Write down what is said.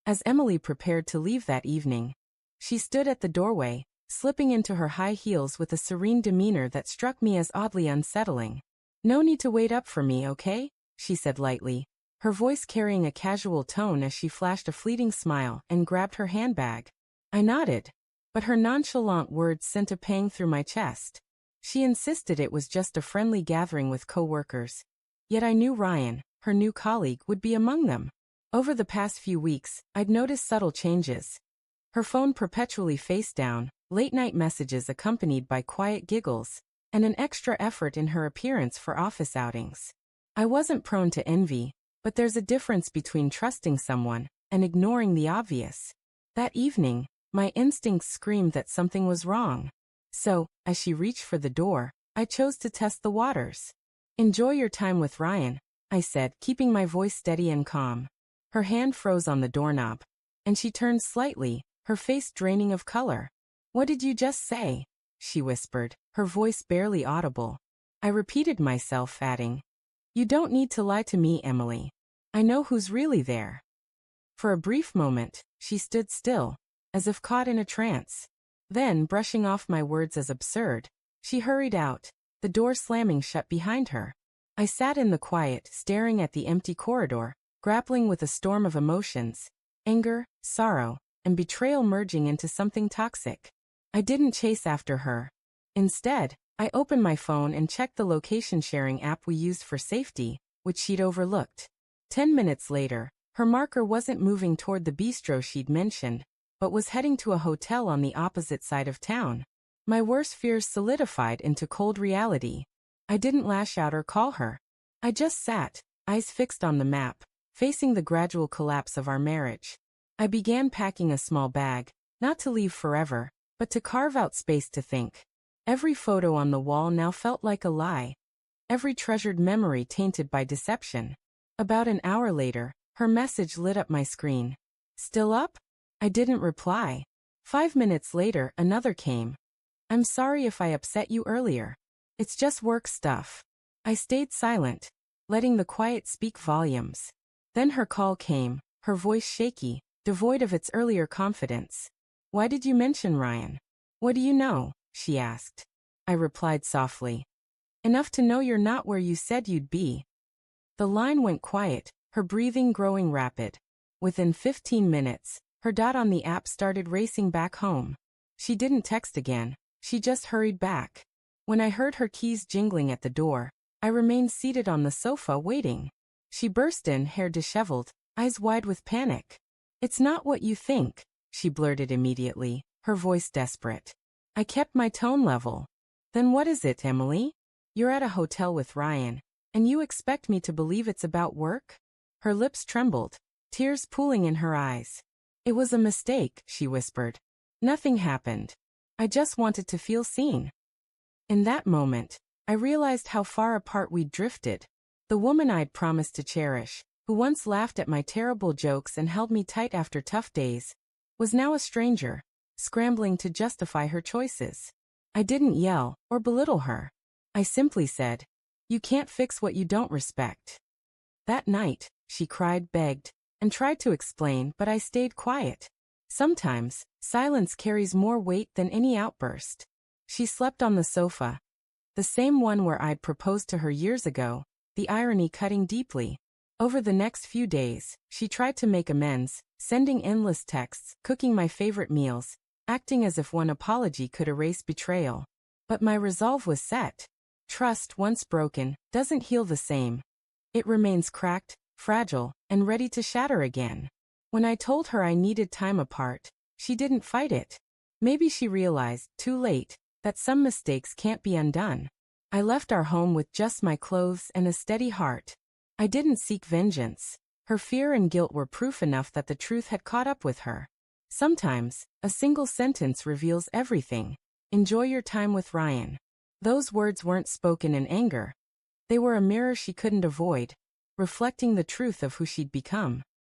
As Emily prepared to leave that evening, she stood at the doorway, slipping into her high heels with a serene demeanor that struck me as oddly unsettling. "No need to wait up for me, okay?" she said lightly, her voice carrying a casual tone as she flashed a fleeting smile and grabbed her handbag. I nodded, but her nonchalant words sent a pang through my chest. She insisted it was just a friendly gathering with co-workers. Yet I knew Ryan, her new colleague, would be among them. Over the past few weeks, I'd noticed subtle changes. Her phone perpetually face down, late-night messages accompanied by quiet giggles, and an extra effort in her appearance for office outings. I wasn't prone to envy, but there's a difference between trusting someone and ignoring the obvious. That evening, my instincts screamed that something was wrong. So, as she reached for the door, I chose to test the waters. "Enjoy your time with Ryan," I said, keeping my voice steady and calm. Her hand froze on the doorknob, and she turned slightly, her face draining of color. "What did you just say?" she whispered, her voice barely audible. I repeated myself, adding, "You don't need to lie to me, Emily. I know who's really there." For a brief moment, she stood still, as if caught in a trance. Then, brushing off my words as absurd, she hurried out, the door slamming shut behind her. I sat in the quiet, staring at the empty corridor, grappling with a storm of emotions, anger, sorrow, and betrayal merging into something toxic. I didn't chase after her. Instead, I opened my phone and checked the location-sharing app we used for safety, which she'd overlooked. 10 minutes later, her marker wasn't moving toward the bistro she'd mentioned, but was heading to a hotel on the opposite side of town. My worst fears solidified into cold reality. I didn't lash out or call her. I just sat, eyes fixed on the map, facing the gradual collapse of our marriage. I began packing a small bag, not to leave forever, but to carve out space to think. Every photo on the wall now felt like a lie. Every treasured memory tainted by deception. About an hour later, her message lit up my screen. "Still up?" I didn't reply. 5 minutes later, another came. "I'm sorry if I upset you earlier. It's just work stuff." I stayed silent, letting the quiet speak volumes. Then her call came, her voice shaky, devoid of its earlier confidence. "Why did you mention Ryan? What do you know?" she asked. I replied softly. "Enough to know you're not where you said you'd be." The line went quiet, her breathing growing rapid. Within 15 minutes, her dot on the app started racing back home. She didn't text again, she just hurried back. When I heard her keys jingling at the door, I remained seated on the sofa waiting. She burst in, hair disheveled, eyes wide with panic. "It's not what you think," she blurted immediately, her voice desperate. I kept my tone level. "Then what is it, Emily? You're at a hotel with Ryan, and you expect me to believe it's about work?" Her lips trembled, tears pooling in her eyes. "It was a mistake," she whispered. "Nothing happened. I just wanted to feel seen." In that moment, I realized how far apart we'd drifted. The woman I'd promised to cherish, who once laughed at my terrible jokes and held me tight after tough days, was now a stranger, scrambling to justify her choices. I didn't yell or belittle her. I simply said, "You can't fix what you don't respect." That night, she cried, begged, and tried to explain, but I stayed quiet. Sometimes, silence carries more weight than any outburst. She slept on the sofa, the same one where I'd proposed to her years ago, the irony cutting deeply. Over the next few days, she tried to make amends, sending endless texts, cooking my favorite meals, acting as if one apology could erase betrayal. But my resolve was set. Trust, once broken, doesn't heal the same. It remains cracked, fragile, and ready to shatter again. When I told her I needed time apart, she didn't fight it. Maybe she realized, too late, that some mistakes can't be undone. I left our home with just my clothes and a steady heart. I didn't seek vengeance. Her fear and guilt were proof enough that the truth had caught up with her. Sometimes, a single sentence reveals everything. "Enjoy your time with Ryan." Those words weren't spoken in anger. They were a mirror she couldn't avoid, reflecting the truth of who she'd become.